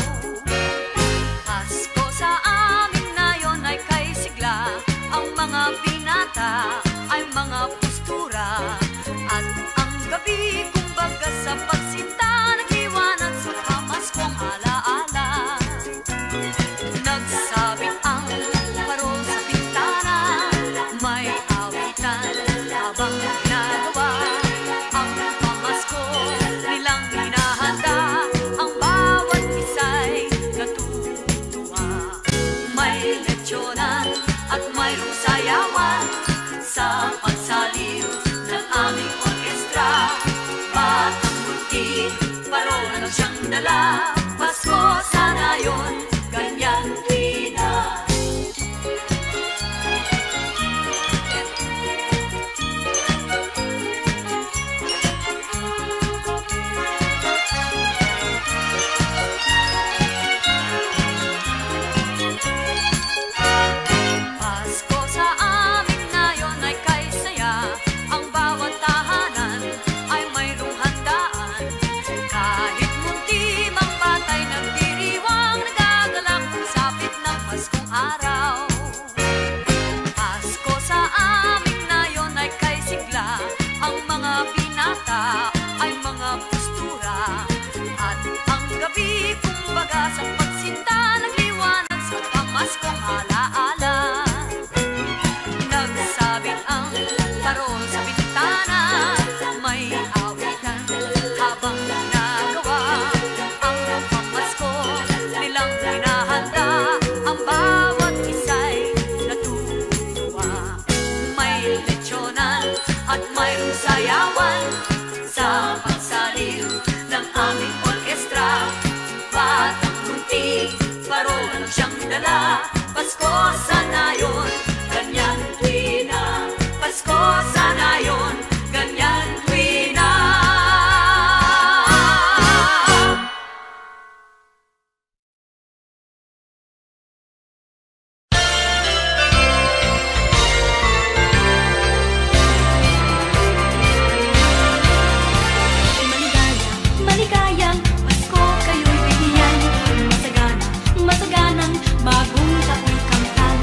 Pasko sa amin ngayon ay kay sigla. Ang mga binata ay mga postura. At ang gabi kumbaga sa pagsinta, nag-iwanan sa pamaskong alaala. Nagsabit ang parol sa bintana, may awitan habang ginagawa. Ang pamasko nilang hinahanda, ang bawat isa'y natutuwa. May lechyonan at mayroong sayawan sa pagsaliw ng aming orkestra. Batang buntis, parol lang siyang dala. Pasko sana yun, ganyan tuwina. Pasko sa amin ngayon ay kay saya. Ang bawat tahanan ay mayroong handaan. Kahit munti mang batay nagdiriwang, nagagalak ang sapit ng Paskong araw. Pasko sa amin ngayon ay kay sigla. Ang mga binata ay mga postura. At ang gabi kumbaga sa pagsinta, nagliwanag sa pamaskong alaala. Nagsabit ang parol sa bintana, may awitan habang ginagawa. Ang pamasko nilang hinahanda, ang bawat isa'y natutuwa. May lechyonan at mayroong sayawan sa pagsaliw ng aming orkestra. Batang munti, parol lang siyang dala. Pasko sana yun, ganyan tuwina. Pasko sana yun, ganyan tuwina. Maligayang Pasko kayo'y bigyan. Masaganang bagong tao'y kamtan.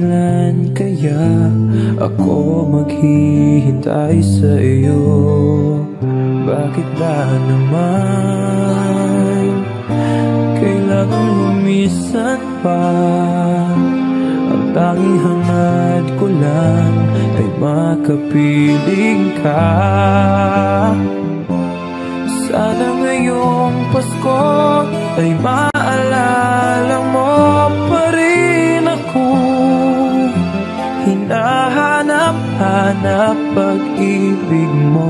Kailan kaya ako maghihintay sa iyo? Bakit ba naman kailangan lumisan pa? Ang tanging hangad ko lang ay makapiling ka. Sana ngayong Pasko ay maalala mo pa rin ako. Hinahanap-hanap pag-ibig mo.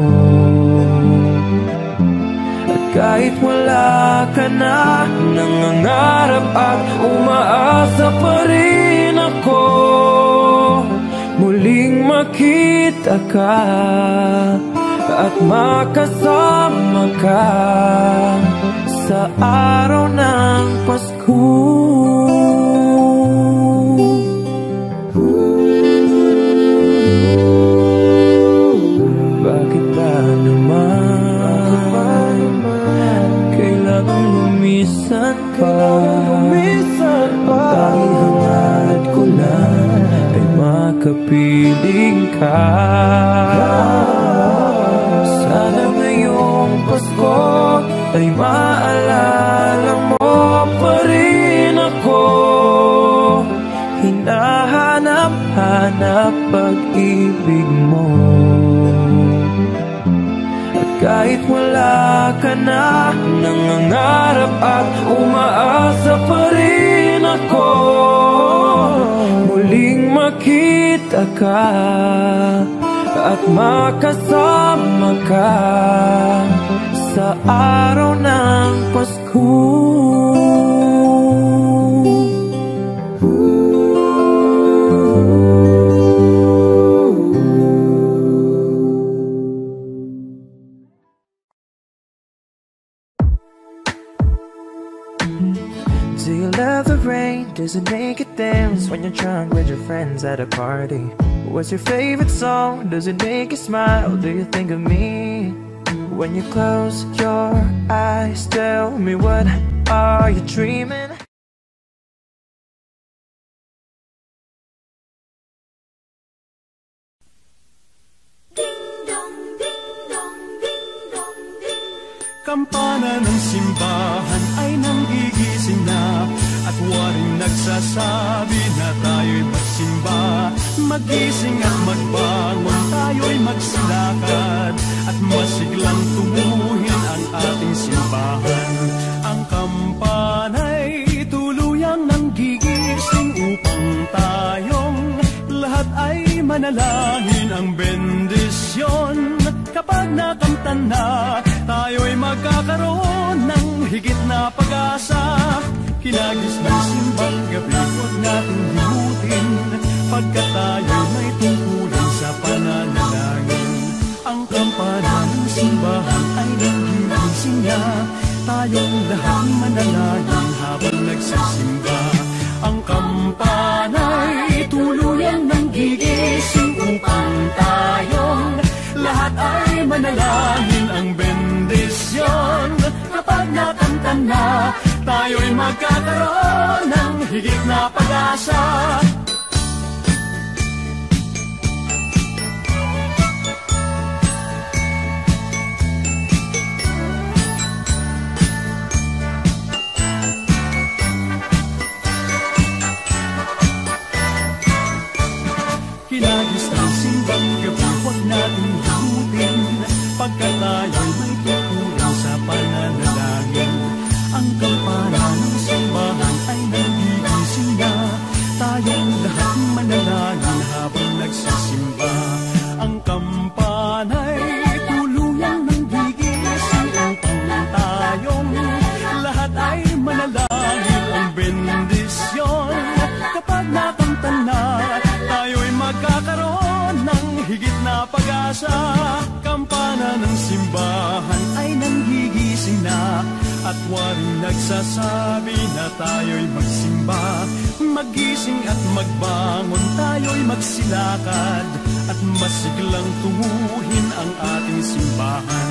At kahit wala ka na, nangangarap at umaasa pa rin ako. Muling makita ka at makasama ka sa araw ng Pasko. Bakit ba naman kailangan lumisan pa? Ang tanging hangad ko lang ay makapiling ka. Sana ngayong Pasko ay maalala mo pa rin ako. Hinahanap-hanap pag-ibig mo. At kahit wala ka na, nangangarap at umaasa pa rin ako. Muling makita ka at makasama ka sa araw ng Pasko. Do you love the rain? Does it make it dance when you're drunk with your friends at a party? What's your favorite song? Does it make you smile? Do you think of me? When you close your eyes, tell me, what are you dreaming? Kampana ng simbahan ay nanggigising na, at waring nagsasabi na tayo'y magsimba. Magising at magbangon, tayo'y magsilakad, at masiglang tubuhin ang ating simbahan. Ang kampana'y tuluyang nanggigising upang tayong lahat ay manalangin ang bendisyon. Kapag nakanta na, tayo'y magkakaroon ng higit na pag-asa. Kinagis ng simbang gabi, huwag nating limutin, pagkat tayo'y may tungkulin sa pananalangin. Ang kampana ng simbahan ay nanggigising niya, tayong lahat manalangin habang nagsisimba. Ang kampana'y tuluyang nanggigising upang tayong lahat ay manalangin ang bendisyon. Kapag nakanta na, tayo'y magkakaroon ng higit na pag-asa. Kinagis ng simbang gabi, huwag natin limutin, pagkat tayo'y may tungkulin sa pananalangin. Ang kampana ng simbahan ay nanggigising na, tayong lahat manalangin habang nagsisimba. Ang kampana'y tuluyang nanggigising upang tayong lahat ay manalangin ang bendisyon. Kapag nakanta na, tayo'y magkakaroon ng higit na pag-asa. Kampana ng simbahan ay nanggigising na, at waring nagsasabi na tayo'y magsimba. Magising at magbangon, tayo'y magsilakad, at masiglang tubuhin ang ating simbahan.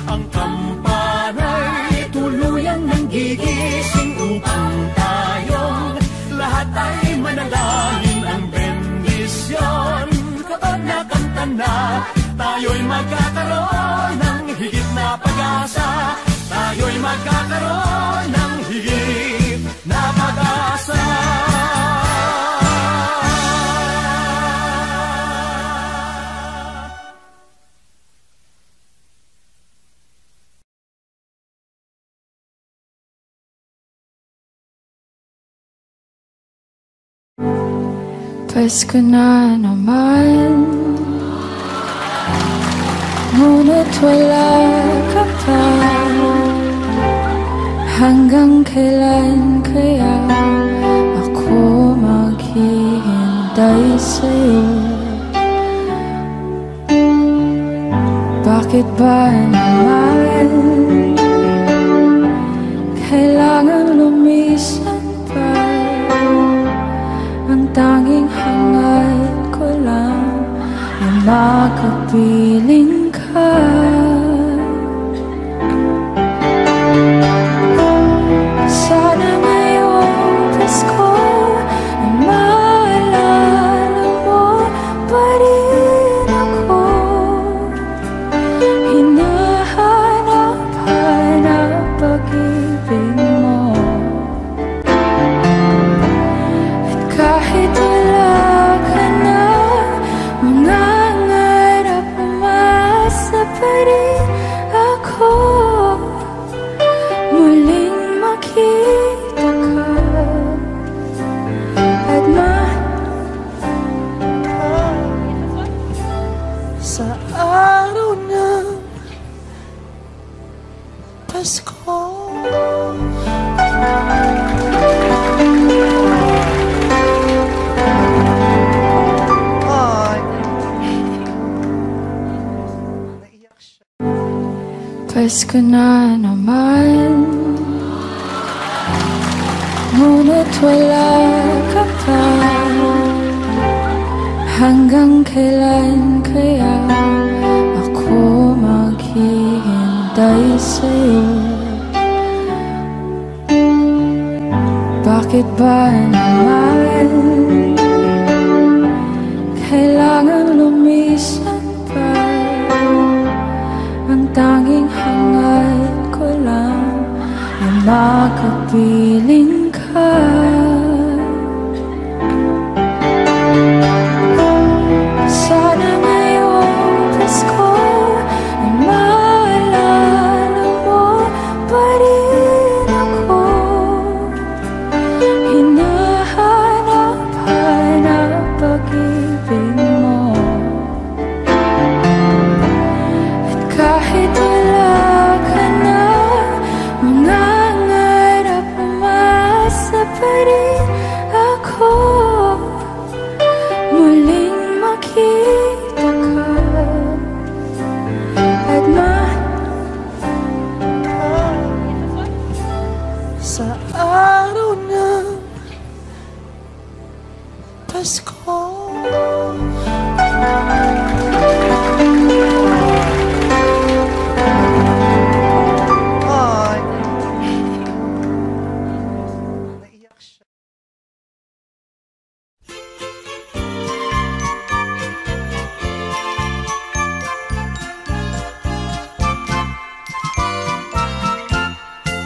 Ang kampana'y tuluyang nanggigising upang tayong lahat ay manalangin ang bendisyon. Pasko na naman, ngunit wala ka pa. Hanggang kailan kaya ako maghihintay sa'yo? Bakit ba naman kailangan lumisan pa? Ang tanging hangad ko lang na makapiling ka. Sana ngayong Pasko ay maalala mo pa rin ako. Hinahanap-hanap pag-ibig mo. At kahit wala ka na, mangangarap, umasa pa rin ako. Muling makita ka at sa araw ng Pasko. Pasko na naman, ngunit wala ka pa. Hanggang kailan kaya ako maghihintay sa'yo? Bakit ba naman kailangan lumisan pa? Ang tanging hangad ko lang na makapiling ka. Sana ngayong Pasko ay maalala mo pa rin ako. Hinahanap-hanap pag-ibig mo. At kahit wala ka na, mangangarap, umasa pa rin ako. Muling makita ka at sa araw ng Pasko.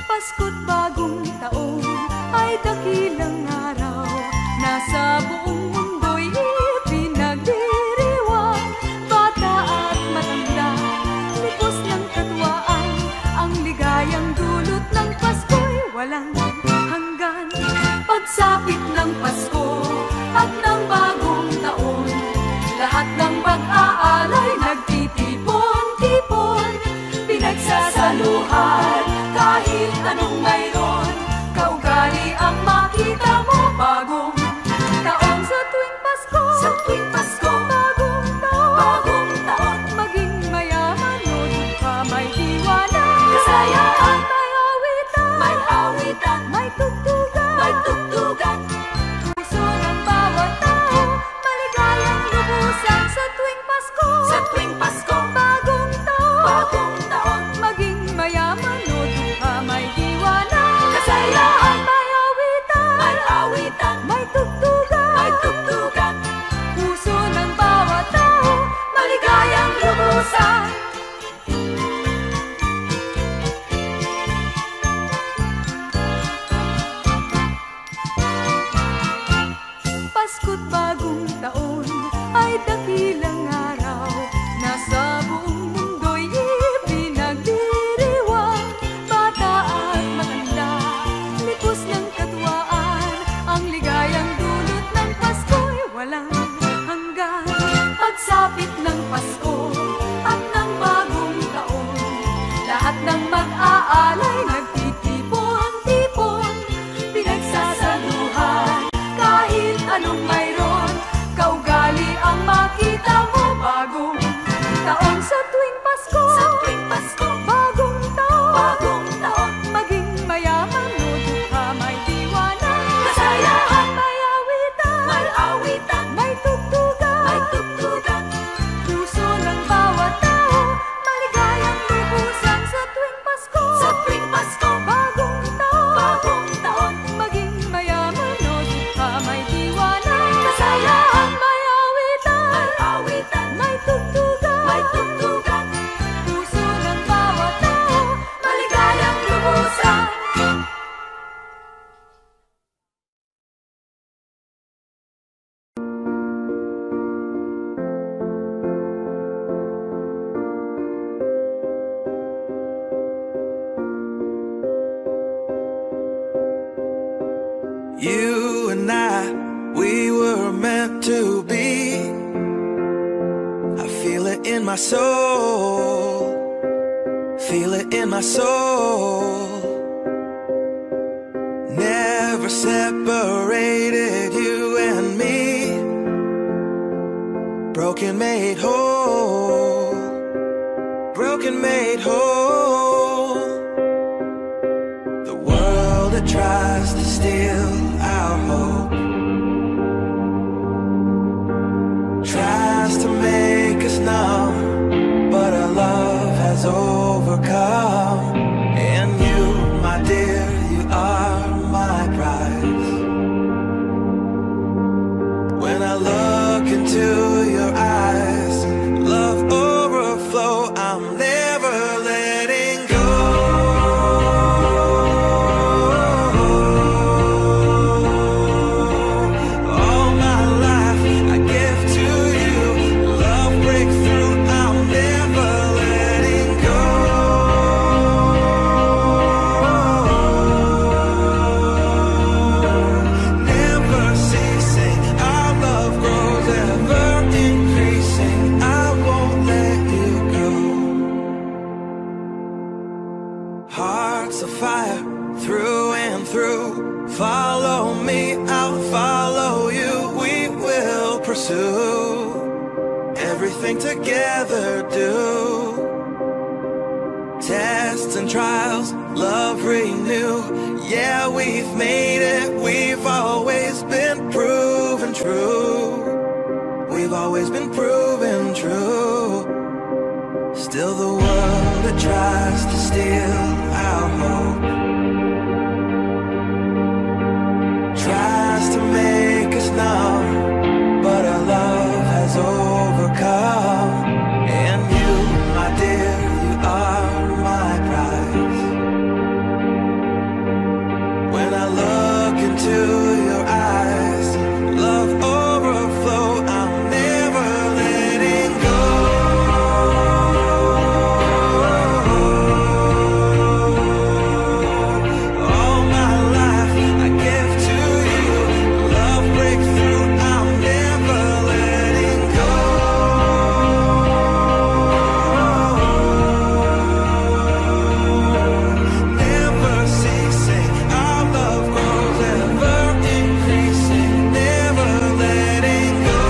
Pasko't bagong taon ay dakilang araw na sa buong mundo'y pinagdiriwang. Bata at matanda, lipos ng katwaan, ang ligayang dulot ng Pasko'y walang hanggan. Pagsapit ng Pasko at ng bagong taon, lahat ng mag-aalay nagtitipon-tipon, pinagsasaluhan kahit anong mayroon. Kaugali ang makita mo bagong taon sa tuwing Pasko. Sa tuwing Pasko, bagong taon, maging mayaman o dukha, may diwana, kasayaan, may awitan, may tugtugan, puso ng bawat tao, maligayang lubusan sa tuwing Pasko. Sa tuwing Pasko, bagong taon, maging mayaman You and I, we were meant to be. I feel it in my soul, feel it in my soul. Never separated, you and me. Broken made whole, broken made whole. The world that tries to steal our hope tries to make us numb, but our love has overcome. And you, my dear, you are my prize. When I look into your eyes, love overflow, I'm never letting go. All my life I give to you, love breakthrough, I'm never letting go. Never ceasing, our love grows ever increasing, I won't let you go. Hearts of fire through and through, follow me, I'll follow you. We will pursue everything together, do tests and trials, love renew. Yeah, we've made it, we've always been proven true. We've always been proven true. Still the world that tries to steal our hope tries to make us numb, but our love has overcome. And you, my dear, you are my prize. When I look into your eyes, love overflow, I'm never letting go. All my life I give to you, love breakthrough, I'm never letting go. Never ceasing, our love grows ever increasing, never letting go.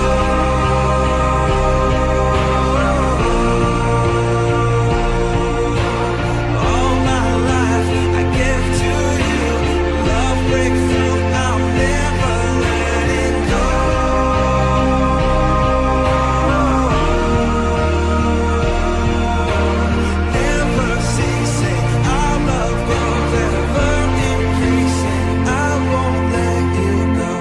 All my life I give to you, love breakthrough, I'm never letting go. Never ceasing, our love grows ever increasing, I won't let you go.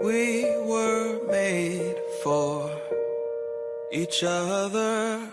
We were made for each other.